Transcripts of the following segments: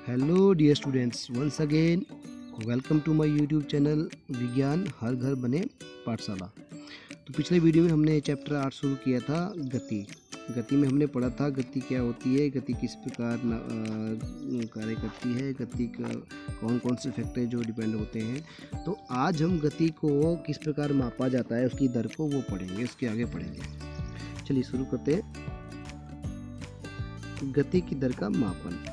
Hello dear students, once again welcome to my YouTube channel Vigyan Har घर बने पाठशाला। तो पिछले वीडियो में हमने चैप्टर 8 शुरू किया था गति में हमने पढ़ा था गति क्या होती है, गति किस प्रकार कार्य करती है, गति का कौन कौन से फैक्टर जो डिपेंड होते हैं। तो आज हम गति को किस प्रकार मापा जाता है, उसकी दर को वो पढ़ेंगे, उसके आगे पढ़ेंगे। चलिए शुरू करते हैं। गति की दर का मापन।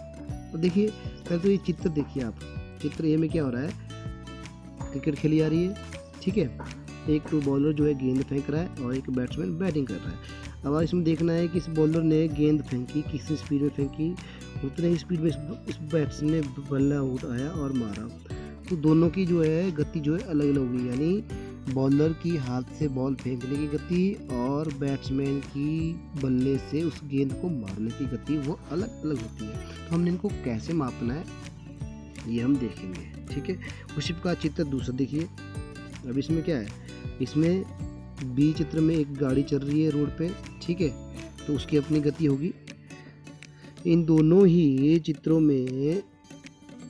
तो देखिए पहले तो ये चित्र देखिए आप। चित्र ए में क्या हो रहा है, क्रिकेट खेली जा रही है, ठीक है। एक बॉलर जो है गेंद फेंक रहा है और एक बैट्समैन बैटिंग कर रहा है। अब इसमें देखना है कि इस बॉलर ने गेंद फेंकी, किस स्पीड में फेंकी, उतने ही स्पीड में इस बैट्समैन ने बल्ला उठाया और मारा। तो दोनों की जो है गति जो है अलग अलग होगी, यानी बॉलर की हाथ से बॉल फेंकने की गति और बैट्समैन की बल्ले से उस गेंद को मारने की गति वो अलग अलग होती है। तो हमने इनको कैसे मापना है ये हम देखेंगे, ठीक है। उसी का चित्र दूसरा देखिए। अब इसमें क्या है, इसमें बी चित्र में एक गाड़ी चल रही है रोड पे, ठीक है, तो उसकी अपनी गति होगी। इन दोनों ही चित्रों में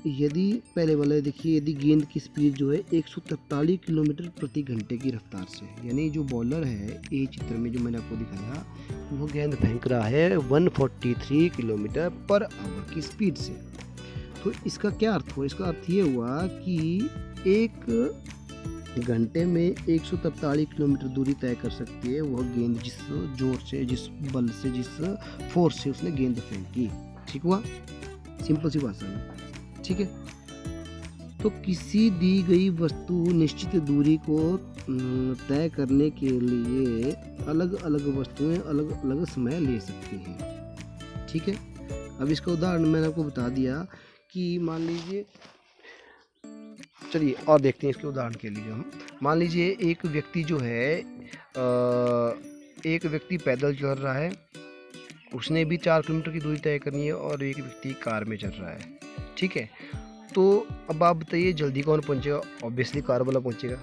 यदि पहले वाला देखिए, यदि गेंद की स्पीड जो है 143 किलोमीटर प्रति घंटे की रफ्तार से, यानी जो बॉलर है ए चित्र में जो मैंने आपको दिखाया, वो गेंद फेंक रहा है 143 किलोमीटर पर आवर की स्पीड से। तो इसका क्या अर्थ हुआ, इसका अर्थ ये हुआ कि एक घंटे में 143 किलोमीटर दूरी तय कर सकती है वह गेंद, जिस जोर से, जिस बल से, जिस फोर्स से उसने गेंद फेंकी। ठीक हुआ, सिंपल सी भाषा में, ठीक है। तो किसी दी गई वस्तु निश्चित दूरी को तय करने के लिए अलग अलग वस्तुएं अलग अलग समय ले सकती हैं, ठीक है। अब इसका उदाहरण मैंने आपको बता दिया कि मान लीजिए, चलिए और देखते हैं इसके उदाहरण के लिए। हम मान लीजिए एक व्यक्ति जो है एक व्यक्ति पैदल चल रहा है, उसने भी 4 किलोमीटर की दूरी तय करनी है, और एक व्यक्ति कार में चल रहा है, ठीक है। तो अब आप बताइए जल्दी कौन पहुंचेगा? ऑब्वियसली कार वाला पहुंचेगा।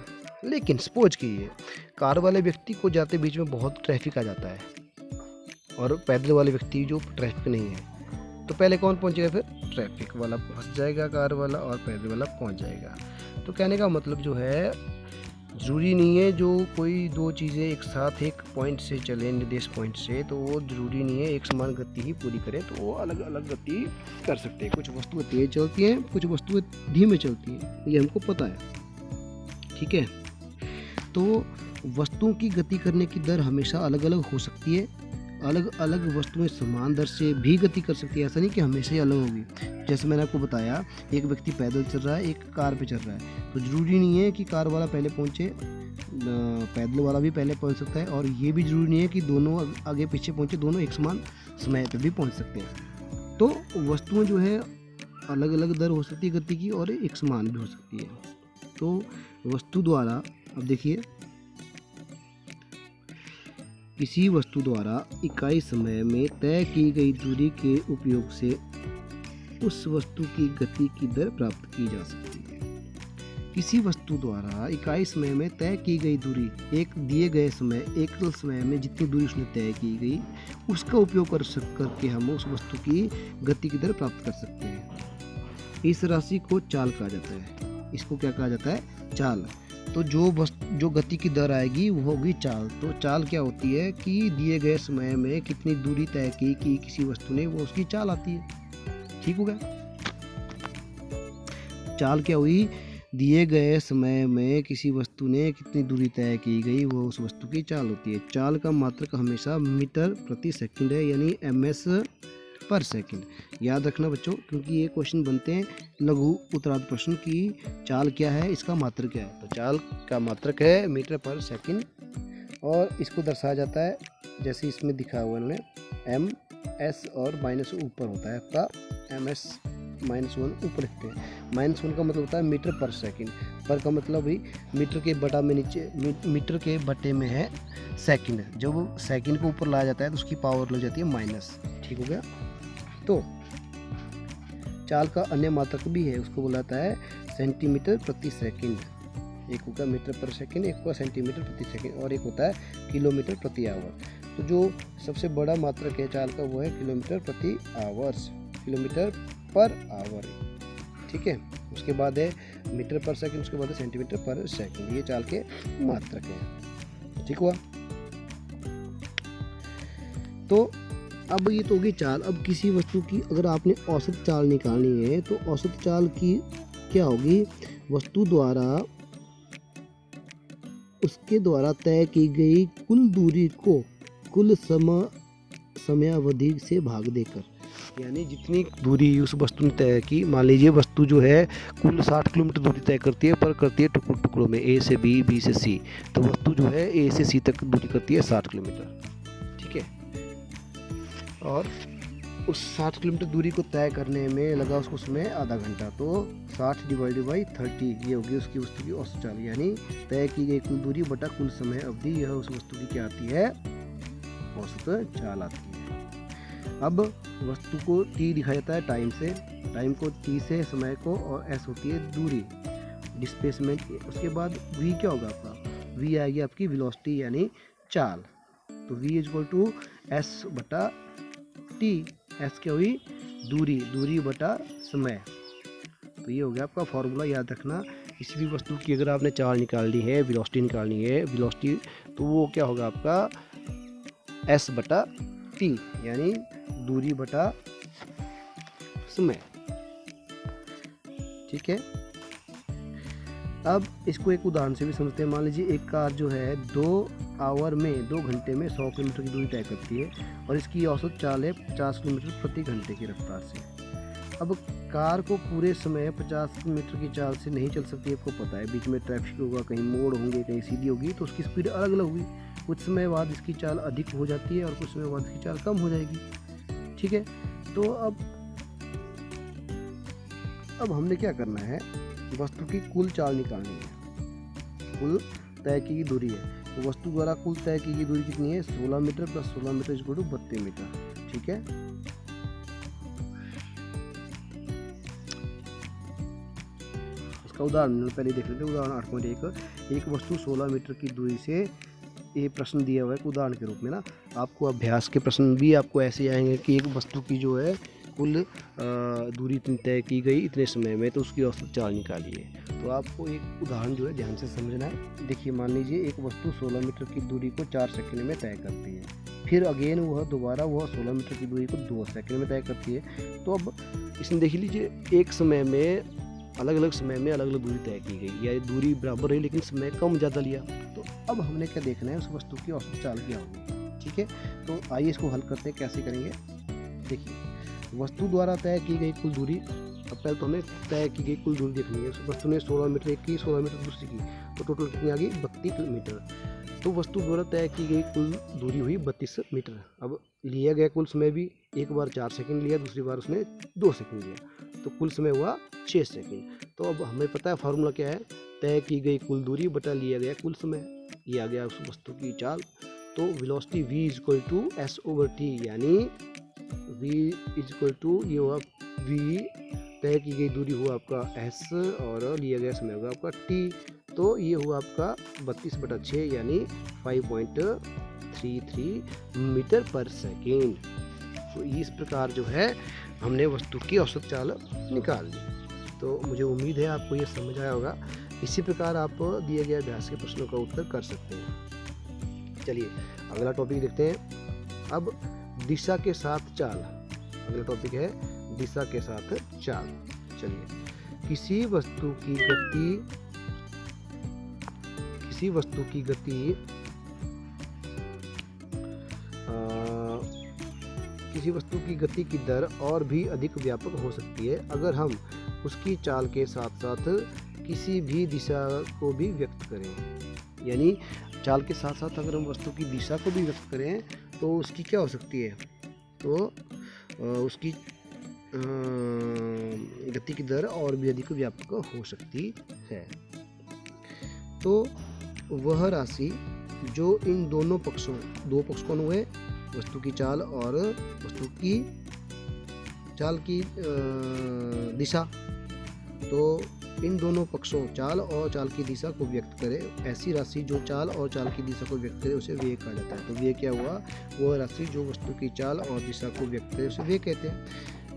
लेकिन सपोज कीजिए कार वाले व्यक्ति को जाते बीच में बहुत ट्रैफिक आ जाता है और पैदल वाले व्यक्ति जो ट्रैफिक नहीं है, तो पहले कौन पहुंचेगा? फिर ट्रैफिक वाला फंस जाएगा, कार वाला, और पैदल वाला पहुंच जाएगा। तो कहने का मतलब जो है, ज़रूरी नहीं है जो कोई दो चीज़ें एक साथ एक पॉइंट से चले, निर्देश पॉइंट से, तो वो ज़रूरी नहीं है एक समान गति ही पूरी करें, तो वो अलग अलग गति कर सकते हैं। कुछ वस्तुएं तेज चलती हैं, कुछ वस्तुएं धीमे चलती हैं, ये हमको पता है, ठीक है। तो वस्तुओं की गति करने की दर हमेशा अलग अलग हो सकती है। अलग अलग वस्तुएं समान दर से भी गति कर सकती है, ऐसा नहीं कि हमेशा ही अलग होगी। जैसे मैंने आपको बताया, एक व्यक्ति पैदल चल रहा है, एक कार पे चल रहा है, तो ज़रूरी नहीं है कि कार वाला पहले पहुंचे, पैदल वाला भी पहले पहुंच सकता है, और ये भी ज़रूरी नहीं है कि दोनों आगे पीछे पहुंचे, दोनों एक समान समय पर भी पहुंच सकते हैं। तो वस्तुएं जो है अलग अलग दर हो सकती है गति की, और एक समान भी हो सकती है। तो वस्तु द्वारा, अब देखिए, किसी वस्तु द्वारा इकाई समय में तय की गई दूरी के उपयोग से उस वस्तु की गति की दर प्राप्त की जा सकती है। किसी वस्तु द्वारा इकाई समय में तय की गई दूरी, एक दिए गए समय, एकल समय में जितनी दूरी उसने तय की गई, उसका उपयोग करके हम उस वस्तु की गति की दर प्राप्त कर सकते हैं। इस राशि को चाल कहा जाता है। इसको क्या कहा जाता है? चाल। तो जो गति की दर आएगी वो होगी चाल। तो चाल क्या होती है कि दिए गए समय में कितनी दूरी तय की किसी वस्तु ने, वो उसकी चाल आती है। ठीक हो गया? चाल क्या हुई? दिए गए समय में किसी वस्तु ने कितनी दूरी तय की गई, वो उस वस्तु की चाल होती है। चाल का मात्रक हमेशा मीटर प्रति सेकंड है, यानी ms पर सेकंड। याद रखना बच्चों, क्योंकि ये क्वेश्चन बनते हैं लघु उत्तरार्ध प्रश्न की चाल क्या है, इसका मात्रक क्या है। तो चाल का मात्रक है मीटर पर सेकंड, और इसको दर्शाया जाता है जैसे इसमें दिखा हुआ है, ms और माइनस ऊपर होता है आपका, ms -1 ऊपर लिखते हैं। -1 का मतलब होता है मीटर पर सेकंड, पर का मतलब भी मीटर के बटा में नीचे, मीटर के बटे में है सेकंड। जब सेकंड को ऊपर लाया जाता है तो उसकी पावर लग जाती है माइनस। ठीक हो गया? तो चाल का अन्य मात्रक भी है, उसको बुलाता है सेंटीमीटर प्रति सेकंड। एक होगा मीटर पर सेकंड, एक होगा सेंटीमीटर प्रति सेकंड, और एक होता है किलोमीटर प्रति आवर। तो जो सबसे बड़ा मात्रक है चाल का वो है किलोमीटर प्रति आवर्स। किलोमीटर पर आवर, ठीक है। उसके बाद है मीटर पर सेकंड, उसके बाद है सेंटीमीटर पर सेकंड। ये चाल के मात्रक हैं, ठीक हुआ। तो अब ये तो होगी चाल। अब किसी वस्तु की अगर आपने औसत चाल निकालनी है तो औसत चाल की क्या होगी, वस्तु द्वारा उसके द्वारा तय की गई कुल दूरी को कुल समयावधि से भाग देकर, यानी जितनी दूरी उस वस्तु ने तय की, मान लीजिए वस्तु जो है कुल 60 किलोमीटर दूरी तय करती है, पर करती है टुकड़ों में, ए से बी, बी से सी। तो वस्तु जो है ए से सी तक दूरी करती है 60 किलोमीटर, ठीक है। और उस 60 किलोमीटर दूरी को तय करने में लगा उसको समय आधा घंटा। तो 60 डिवाइडेड बाई 30 ये होगी उसकी वस्तु की औसत चाल, यानी तय की गई कुल दूरी बटा कुल समय अवधि, यह उस वस्तु की क्या आती है, औसत चाल आती है। अब वस्तु को t दिखाया जाता है टाइम से, टाइम को t से, समय को, और s होती है दूरी, डिस्प्लेसमेंट। उसके बाद v क्या होगा आपका, v आएगी आपकी वेलोसिटी यानी चाल। तो v इक्वल टू s बटा t, s क्या हुई दूरी, दूरी बटा समय। तो ये हो गया आपका फॉर्मूला, याद रखना। किसी भी वस्तु की अगर आपने चाल निकालनी है, वेलोसिटी निकालनी है, वेलोसिटी, तो वो क्या होगा आपका s बटा t, यानी दूरी बटा समय, ठीक है। अब इसको एक उदाहरण से भी समझते हैं। मान लीजिए एक कार जो है 2 घंटे में 100 किलोमीटर की दूरी तय करती है और इसकी औसत चाल है 50 किलोमीटर प्रति घंटे की रफ्तार से। अब कार को पूरे समय 50 किलोमीटर की चाल से नहीं चल सकती, आपको पता है, बीच में ट्रैफिक होगा, कहीं मोड़ होंगे, कहीं सीधी होगी, तो उसकी स्पीड अलग अलग होगी। कुछ समय बाद इसकी चाल अधिक हो जाती है और कुछ समय बाद इसकी चाल कम हो जाएगी, ठीक है। तो अब हमने क्या करना है, वस्तु की कुल चाल निकालनी है। कुल तय की गई दूरी है, तो वस्तु द्वारा कुल तय की गई दूरी कितनी है, 16 metre plus 16 metre equal to 32 metre, ठीक है। इसका उदाहरण पहले देख लेते हैं। उदाहरण 8.1, एक वस्तु 16 मीटर की दूरी से, ये प्रश्न दिया हुआ है उदाहरण के रूप में ना। आपको अभ्यास के प्रश्न भी आपको ऐसे आएंगे कि एक वस्तु की जो है कुल दूरी इतनी तय की गई इतने समय में, तो उसकी औसत चाल निकालिए। तो आपको एक उदाहरण जो है ध्यान से समझना है। देखिए, मान लीजिए एक वस्तु 16 मीटर की दूरी को 4 सेकंड में तय करती है, फिर अगेन दोबारा वह 16 मीटर की दूरी को 2 सेकंड में तय करती है। तो अब इसमें देख लीजिए, एक समय में अलग अलग समय में अलग अलग दूरी तय की गई, या दूरी बराबर है लेकिन समय कम ज़्यादा लिया। तो अब हमने क्या देखना है, उस वस्तु की औसत चाल क्या होगी, ठीक है। तो आइए इसको हल करते हैं, कैसे करेंगे। देखिए, वस्तु द्वारा तय की गई कुल दूरी, अब पहले तो हमें तय की गई कुल दूरी देखनी है। उस वस्तु ने 16 मीटर एक की, 16 मीटर दूसरी की, तो टोटल कितनी आ गई, 32 मीटर। तो वस्तु द्वारा तय की गई कुल दूरी हुई 32 मीटर। अब लिया गया कुल समय भी, एक बार 4 सेकंड लिया, दूसरी बार उसने 2 सेकंड लिया, तो कुल समय हुआ 6 सेकंड। तो अब हमें पता है फार्मूला क्या है, तय की गई कुल दूरी बटा लिया गया कुल समय, ये आ गया उस वस्तु की चाल। तो velocity v equal to s/t, यानी v इक्वल टू ये हुआ v, तय की गई दूरी हुआ आपका s और लिया गया समय होगा आपका t। तो ये हुआ आपका 32/6 यानी 5.33 मीटर पर सेकेंड। तो इस प्रकार जो है हमने वस्तु की औसत चाल निकाल ली। तो मुझे उम्मीद है आपको ये समझ आया होगा। इसी प्रकार आप दिए गए अभ्यास के प्रश्नों का उत्तर कर सकते हैं। चलिए अगला टॉपिक देखते हैं। अब दिशा के साथ चाल, अगला टॉपिक है दिशा के साथ चाल। चलिए, किसी वस्तु की गति की दर और भी अधिक व्यापक हो सकती है अगर हम उसकी चाल के साथ साथ किसी भी दिशा को भी व्यक्त करें। यानी चाल के साथ साथ अगर हम वस्तु की दिशा को भी व्यक्त करें तो उसकी क्या हो सकती है, तो उसकी गति की दर और भी अधिक व्यापक हो सकती है। तो वह राशि जो इन दो पक्ष कौन हुए, वस्तु की चाल और वस्तु की चाल की दिशा, तो इन दोनों पक्षों चाल और चाल की दिशा को व्यक्त करे, ऐसी राशि जो चाल और चाल की दिशा को व्यक्त करे उसे वेग कहा जाता है। तो वेग क्या हुआ, वह राशि जो वस्तु की चाल और दिशा को व्यक्त करे उसे वेग कहते हैं।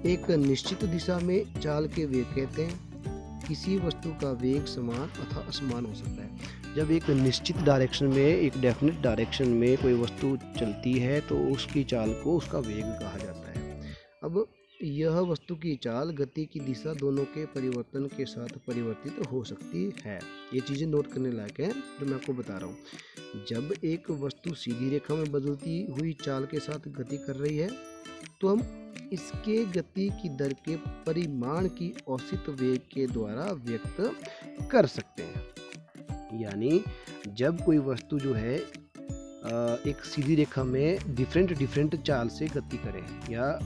एक निश्चित दिशा में चाल के वेग कहते हैं। किसी वस्तु का वेग समान अथवा असमान हो सकता है। जब एक निश्चित डायरेक्शन में, एक डेफिनेट डायरेक्शन में कोई वस्तु चलती है तो उसकी चाल को उसका वेग कहा जाता है। अब यह वस्तु की चाल, गति की दिशा दोनों के परिवर्तन के साथ परिवर्तित हो सकती है। ये चीज़ें नोट करने लायक हैं जो मैं आपको बता रहा हूँ। जब एक वस्तु सीधी रेखा में बदलती हुई चाल के साथ गति कर रही है तो हम इसके गति की दर के परिमाण की औसत वेग के द्वारा व्यक्त कर सकते हैं। यानी जब कोई वस्तु जो है एक सीधी रेखा में डिफरेंट चाल से गति करे या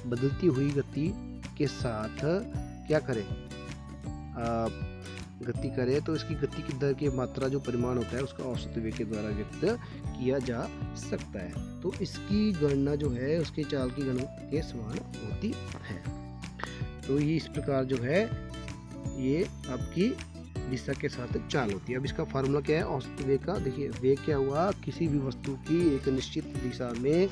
बदलती हुई गति के साथ क्या करे, गति करे, तो इसकी गति की दर की मात्रा जो परिमाण होता है उसका औसत वेग के द्वारा व्यक्त किया जा सकता है। तो इसकी गणना जो है उसके चाल की गणना के समान होती है। तो ये इस प्रकार जो है ये आपकी दिशा के साथ चाल होती है। अब इसका फार्मूला क्या है औसत वेग का? देखिए वेग क्या हुआ, किसी भी वस्तु की एक निश्चित दिशा में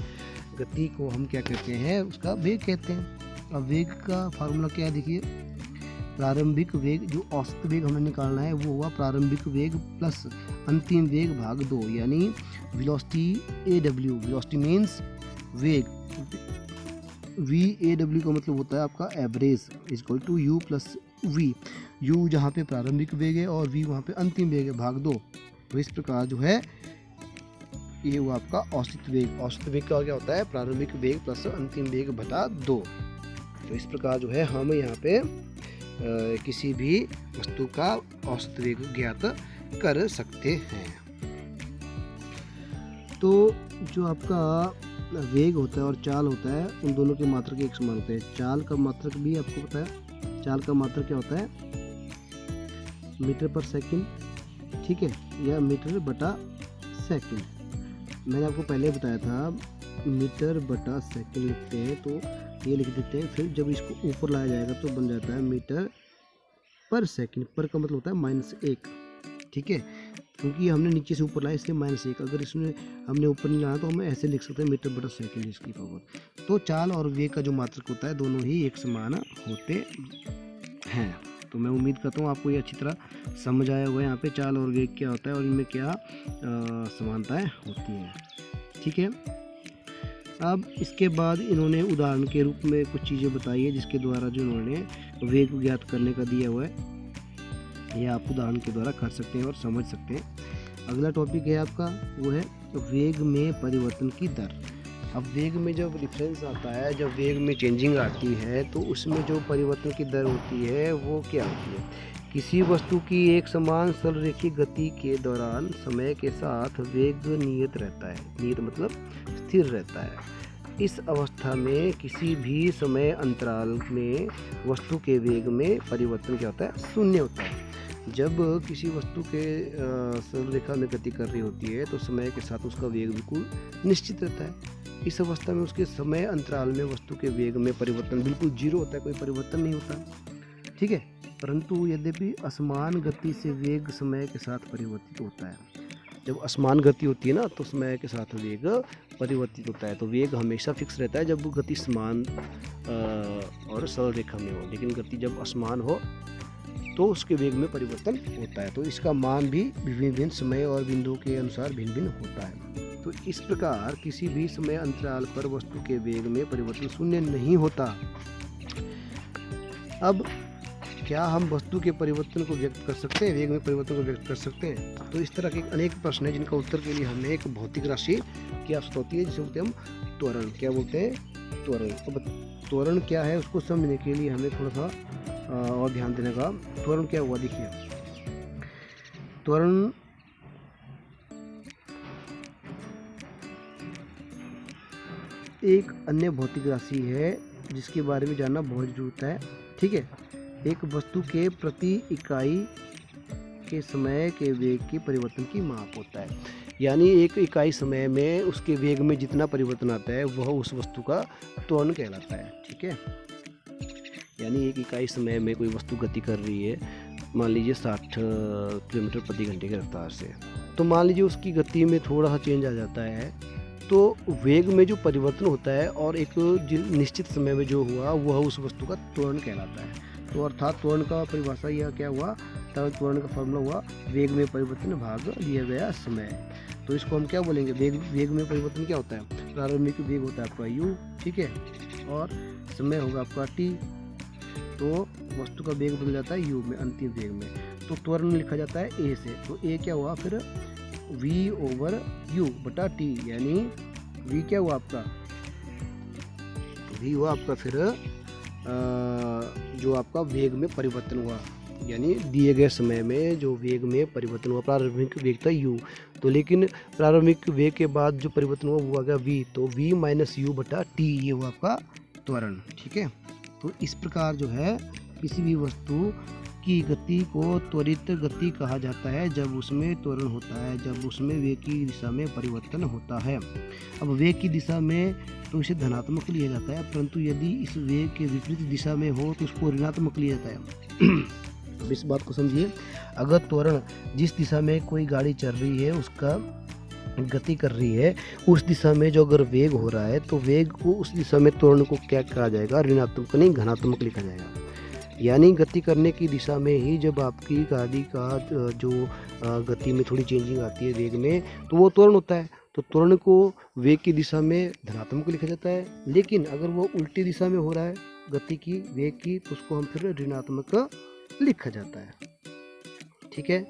गति को हम क्या कहते हैं, उसका वेग कहते हैं। अब वेग का फार्मूला क्या है? देखिए प्रारंभिक वेग, जो औसत वेग हमें निकालना है वो हुआ प्रारंभिक वेग प्लस अंतिम वेग भाग 2, यानी वेलोसिटी AW। वेलोसिटी मीन्स वेग, VAW का मतलब होता है आपका average, is equal to U plus V। U जहाँ पे प्रारंभिक वेग है और V वहाँ पे अंतिम वेग है भाग 2। तो इस प्रकार जो है ये हुआ आपका औसत वेग। औसत वेग का क्या होता है? प्रारंभिक वेग प्लस अंतिम वेग बटा 2। तो इस प्रकार जो है हम यहाँ पे किसी भी वस्तु का औसत वेग ज्ञात कर सकते हैं। तो जो आपका वेग होता है और चाल होता है उन दोनों के मात्रक एक समान होते हैं। चाल का मात्रक भी आपको पता है, चाल का मात्रक क्या होता है? मीटर पर सेकंड, ठीक है, या मीटर बटा सेकंड। मैंने आपको पहले बताया था मीटर बटा सेकंड लिखते हैं तो ये लिख देते हैं, फिर जब इसको ऊपर लाया जाएगा तो बन जाता है मीटर पर सेकंड। पर का मतलब होता है -1, ठीक है, क्योंकि हमने नीचे से ऊपर लाया इसलिए -1। अगर इसमें हमने ऊपर नहीं लाया तो हम ऐसे लिख सकते हैं मीटर बटा सेकंड इसकी पावर। तो चाल और वेग का जो मात्रक होता है दोनों ही एक समान होते हैं। तो मैं उम्मीद करता हूँ आपको ये अच्छी तरह समझ आया होगा यहाँ पे चाल और वेग क्या होता है और इनमें क्या समानताएं होती हैं, ठीक है। अब इसके बाद इन्होंने उदाहरण के रूप में कुछ चीज़ें बताई है जिसके द्वारा जो इन्होंने वेग ज्ञात करने का दिया हुआ है, ये आप उदाहरण के द्वारा कर सकते हैं और समझ सकते हैं। अगला टॉपिक है आपका वो है वेग में परिवर्तन की दर। अब वेग में जब डिफरेंस आता है, जब वेग में चेंजिंग आती है तो उसमें जो परिवर्तन की दर होती है वो क्या होती है? किसी वस्तु की एक समान सरलरेखीय गति के दौरान समय के साथ वेग नियत रहता है। नियत मतलब स्थिर रहता है। इस अवस्था में किसी भी समय अंतराल में वस्तु के वेग में परिवर्तन क्या होता है? शून्य होता है। जब किसी वस्तु के सरल रेखा में गति कर रही होती है तो समय के साथ उसका वेग बिल्कुल निश्चित रहता है। इस अवस्था में उसके समय अंतराल में वस्तु के वेग में परिवर्तन बिल्कुल जीरो होता है, कोई परिवर्तन नहीं होता, ठीक है। परंतु यद्यपि असमान गति से वेग समय के साथ परिवर्तित होता है। जब असमान गति होती है ना तो समय के साथ वेग परिवर्तित होता है। तो वेग हमेशा फिक्स रहता है जब गति समान और सरल रेखा में हो, लेकिन गति जब असमान हो तो उसके वेग में परिवर्तन होता है। तो इसका मान भी विभिन्न समय और बिंदुओं के अनुसार भिन्न भिन्न होता है। तो इस प्रकार किसी भी समय अंतराल पर वस्तु के वेग में परिवर्तन शून्य नहीं होता। अब क्या हम वस्तु के परिवर्तन को व्यक्त कर सकते हैं, वेग में परिवर्तन को व्यक्त कर सकते हैं? तो इस तरह के अनेक प्रश्न हैं जिनका उत्तर के लिए हमें एक भौतिक राशि की आवश्यकता होती है जिसे बोलते हैं हम त्वरण। क्या बोलते हैं? त्वरण। अब त्वरण क्या है उसको समझने के लिए हमें थोड़ा सा और ध्यान देने का। त्वरण क्या हुआ देखिए, त्वरण एक अन्य भौतिक राशि है जिसके बारे में जानना बहुत जरूरत है, ठीक है। एक वस्तु के प्रति इकाई के समय के वेग के परिवर्तन की माप होता है। यानी एक इकाई समय में उसके वेग में जितना परिवर्तन आता है वह उस वस्तु का त्वरण कहलाता है, ठीक है। यानी एक इकाई समय में कोई वस्तु गति कर रही है, मान लीजिए 60 किलोमीटर प्रति घंटे की रफ्तार से, तो मान लीजिए उसकी गति में थोड़ा सा चेंज आ जाता है तो वेग में जो परिवर्तन होता है और एक निश्चित समय में जो हुआ वह उस वस्तु का त्वरण कहलाता है। तो अर्थात त्वरण का परिभाषा यह क्या हुआ, त्वरण का फॉर्मूला हुआ वेग में परिवर्तन भाग लिया गया समय। तो इसको हम क्या बोलेंगे, वेग में परिवर्तन क्या होता है, प्रारंभिक वेग होता है आपका u, ठीक है, और समय होगा आपका t। तो वस्तु का वेग बदल जाता है u में, अंतिम वेग में। तो त्वरण लिखा जाता है a से, तो a क्या हुआ फिर v/u बटा t, यानी v क्या हुआ आपका, v हुआ आपका फिर जो आपका वेग में परिवर्तन हुआ, यानी दिए गए समय में जो वेग में परिवर्तन हुआ, प्रारंभिक वेग था u, तो लेकिन प्रारंभिक वेग के बाद जो परिवर्तन हुआ वो आ गया v, तो v - u बटा t, ये हुआ आपका त्वरण, ठीक है। तो इस प्रकार जो है किसी भी वस्तु की गति को त्वरित गति कहा जाता है जब उसमें त्वरण होता है, जब उसमें वेग की दिशा में परिवर्तन होता है। अब वेग की दिशा में तो इसे धनात्मक लिया जाता है, परंतु यदि इस वेग के विपरीत दिशा में हो तो उसको ऋणात्मक लिया जाता है। अब इस बात को समझिए, अगर त्वरण जिस दिशा में कोई गाड़ी चल रही है उसका गति कर रही है, उस दिशा में जो अगर वेग हो रहा है तो वेग को उस दिशा में त्वरण को क्या कहा जाएगा, ऋणात्मक नहीं धनात्मक लिखा जाएगा। यानी गति करने की दिशा में ही जब आपकी गाड़ी का जो गति में थोड़ी चेंजिंग आती है वेग में, तो वो त्वरण होता है। तो त्वरण को वेग की दिशा में धनात्मक लिखा जाता है, लेकिन अगर वो उल्टी दिशा में हो रहा है गति की वेग की, तो उसको हम फिर ऋणात्मक लिखा जाता है, ठीक है।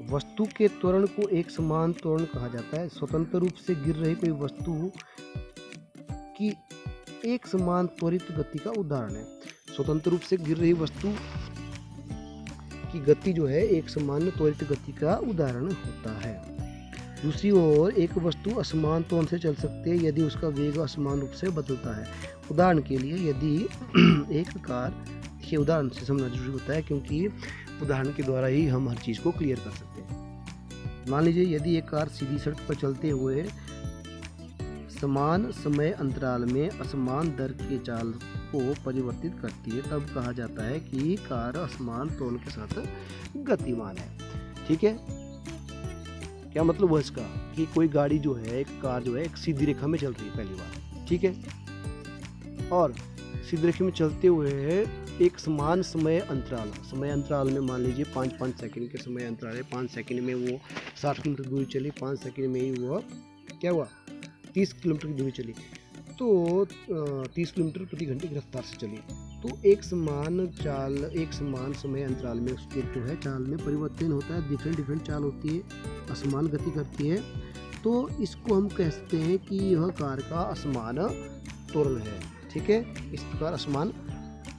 वस्तु के त्वरण को एक समान त्वरण कहा जाता है। स्वतंत्र रूप से गिर रही कोई वस्तु की एक समान त्वरित गति का उदाहरण है। स्वतंत्र रूप से गिर रही वस्तु की गति जो है एक समान त्वरित गति का उदाहरण होता है। दूसरी ओर एक वस्तु असमान त्वरण से चल सकती है यदि उसका वेग असमान रूप से बदलता है। उदाहरण के लिए यदि एक कार, देखिए उदाहरण से समझना जरूरी होता है क्योंकि उदाहरण के द्वारा ही हम हर चीज़ को क्लियर कर सकते हैं। मान लीजिए यदि एक कार सीधी सड़क पर चलते हुए समान समय अंतराल में असमान दर के चाल को परिवर्तित करती है, तब कहा जाता है कि कार असमान त्वरण के साथ गतिमान है, ठीक है। क्या मतलब हुआ इसका, कि कोई गाड़ी जो है, एक कार जो है एक सीधी रेखा में चल रही है पहली बार, ठीक है, और सीधी रेखा में चलते हुए एक समान समय अंतराल में मान लीजिए 5-5 सेकंड के समय अंतराल है। 5 सेकंड में वो 60 किलोमीटर दूरी चली, 5 सेकंड में ही वो क्या हुआ 30 किलोमीटर की दूरी चली, तो 30 किलोमीटर प्रति घंटे की रफ्तार से चली। तो एक समान समय अंतराल में उसके जो है चाल में परिवर्तन होता है, डिफरेंट चाल होती है, असमान गति करती है। तो इसको हम कहते हैं कि यह कार का असमान त्वरण है, ठीक है। इस प्रकार असमान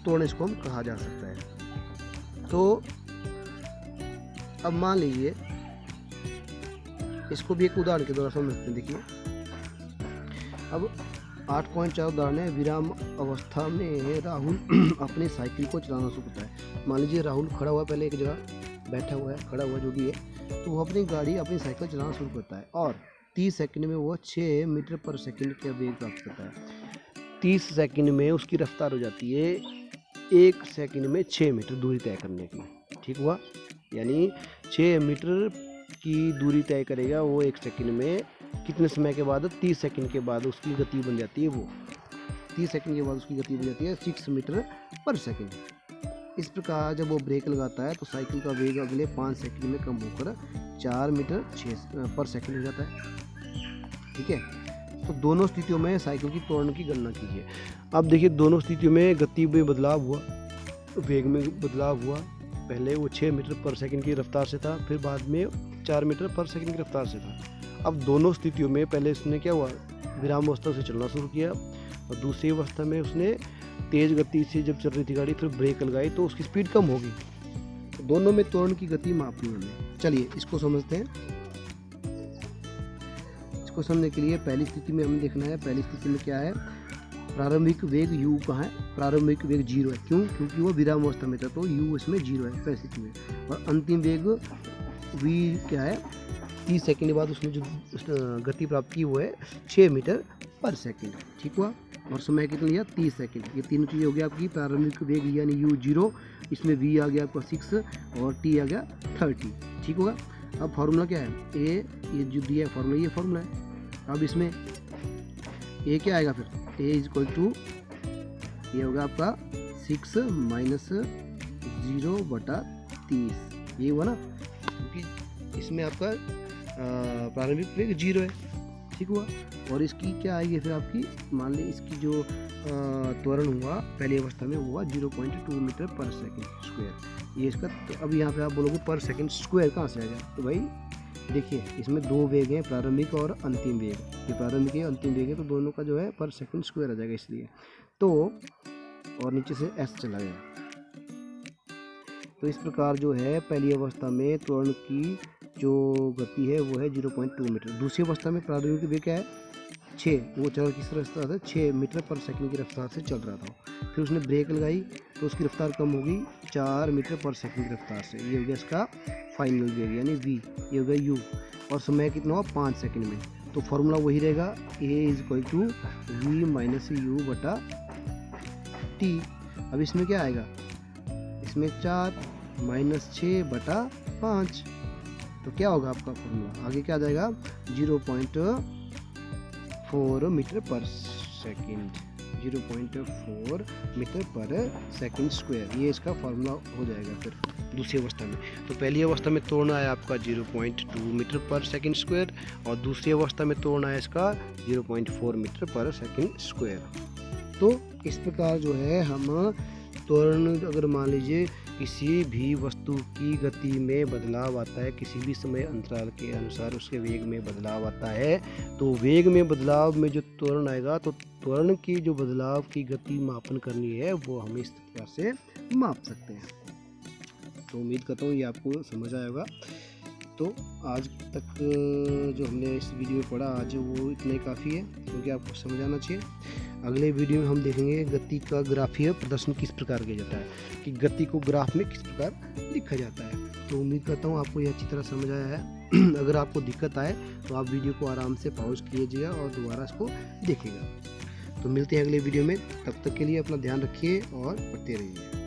त्वरण इसको हम कहा जा सकता है। तो अब मान लीजिए इसको भी एक उदाहरण के द्वारा समझते हैं। देखिए अब 8.4 उदाहरण है। विराम अवस्था में राहुल अपनी साइकिल को चलाना शुरू करता है। मान लीजिए राहुल खड़ा हुआ, पहले एक जगह बैठा हुआ है, खड़ा हुआ जो भी है, तो वो अपनी साइकिल चलाना शुरू करता है और 30 सेकंड में वो 6 मीटर पर सेकंड का वेग प्राप्त करता है। 30 सेकंड में उसकी रफ्तार हो जाती है 1 सेकंड में 6 मीटर दूरी तय करने की, ठीक हुआ। यानी 6 मीटर की दूरी तय करेगा वो 1 सेकंड में, कितने समय के बाद, 30 सेकंड के बाद उसकी गति बन जाती है, वो 30 सेकंड के बाद उसकी गति बन जाती है 6 मीटर पर सेकंड। इस प्रकार जब वो ब्रेक लगाता है तो साइकिल का वेग अगले 5 सेकंड में कम होकर 4 मीटर पर सेकंड हो जाता है, ठीक है। तो दोनों स्थितियों में साइकिल की त्वरण की गणना कीजिए। अब देखिए दोनों स्थितियों में गति में बदलाव हुआ, वेग में बदलाव हुआ। पहले वो 6 मीटर पर सेकंड की रफ्तार से था, फिर बाद में 4 मीटर पर सेकंड की रफ्तार से था। अब दोनों स्थितियों में पहले इसने क्या हुआ, विराम अवस्था से चलना शुरू किया और दूसरी अवस्था में उसने तेज़ गति से जब चल रही थी गाड़ी, फिर ब्रेक लगाई तो उसकी स्पीड कम होगी। तो दोनों में त्वरण की गति मापनी है। चलिए इसको समझते हैं। इसको समझने के लिए पहली स्थिति में हमें देखना है, पहली स्थिति में क्या है, प्रारंभिक वेग u कहाँ है, प्रारंभिक वेग 0 है। क्यों? क्योंकि वो विराम अवस्था में था, तो u इसमें 0 है पहली स्थिति में। और अंतिम वेग v क्या है, 30 सेकंड के बाद उसने जो गति प्राप्त की वो है 6 मीटर पर सेकंड, ठीक हुआ। और समय कितना लिया, 30 सेकंड। ये तीनों चीज़ें हो गया आपकी। प्रारंभिक वेग यानी u 0, इसमें v आ गया आपका 6 और t आ गया 30, ठीक होगा। अब फार्मूला क्या है, ये जो दिया है फार्मूला, ये फार्मूला है। अब इसमें ए क्या आएगा फिर, ए इज इक्वल टू ये होगा आपका 6 माइनस 0/30, ये हुआ ना, क्योंकि इसमें आपका प्रारंभिक वेग 0 है, ठीक हुआ। और इसकी क्या आएगी फिर आपकी, मान ली इसकी जो त्वरण हुआ पहली अवस्था में हुआ 0.2 मीटर पर सेकंड स्क्वायर, ये इसका। तो अब यहाँ पे आप बोलोगे पर सेकंड स्क्वायर कहाँ से आएगा, तो भाई देखिए इसमें दो वेग हैं, प्रारंभिक और अंतिम वेग। ये प्रारंभिक है अंतिम वेग है, तो दोनों का जो है पर सेकंड स्क्वायर आ जाएगा इसलिए। तो और नीचे से एस चला गया। तो इस प्रकार जो है पहली अवस्था में त्वरण की जो गति है वो है 0.2 मीटर। दूसरी अवस्था में प्रारंभिक वेग क्या है 6, वो चल किस रफ्तार से 6 मीटर पर सेकंड की रफ्तार से चल रहा था। फिर उसने ब्रेक लगाई तो उसकी रफ्तार कम होगी 4 मीटर पर सेकंड की रफ्तार से। ये हो गया इसका फाइनल वेग यानी v, ये हो गया u। और समय कितना हुआ 5 सेकंड में। तो फॉर्मूला वही रहेगा, a is equal to v minus U बटा t। अब इसमें क्या आएगा, इसमें 4 माइनस 6 बटा 5, तो क्या होगा आपका फॉर्मूला, आगे क्या आ जाएगा 0.4 मीटर पर सेकंड, 0.4 मीटर पर सेकंड स्क्वायर, ये इसका फार्मूला हो जाएगा फिर दूसरी अवस्था में। तो पहली अवस्था में त्वरण आया आपका 0.2 मीटर पर सेकंड स्क्वायर, और दूसरी अवस्था में त्वरण आया इसका 0.4 मीटर पर सेकंड स्क्वायर। तो इस प्रकार जो है हम त्वरण, अगर मान लीजिए किसी भी वस्तु की गति में बदलाव आता है, किसी भी समय अंतराल के अनुसार उसके वेग में बदलाव आता है, तो वेग में बदलाव में जो त्वरण आएगा, तो त्वरण की जो बदलाव की गति मापन करनी है वो हम इस प्रकार से माप सकते हैं। तो उम्मीद करता हूँ ये आपको समझ आया होगा। तो आज तक जो हमने इस वीडियो में पढ़ा आज वो इतना ही काफ़ी है, क्योंकि आपको समझ आना चाहिए। अगले वीडियो में हम देखेंगे गति का ग्राफीय प्रदर्शन किस प्रकार किया जाता है, कि गति को ग्राफ में किस प्रकार लिखा जाता है। तो उम्मीद करता हूँ आपको यह अच्छी तरह समझ आया है। अगर आपको दिक्कत आए तो आप वीडियो को आराम से पॉज कीजिएगा और दोबारा इसको देखिएगा। तो मिलते हैं अगले वीडियो में, तब तक के लिए अपना ध्यान रखिए और पढ़ते रहिए।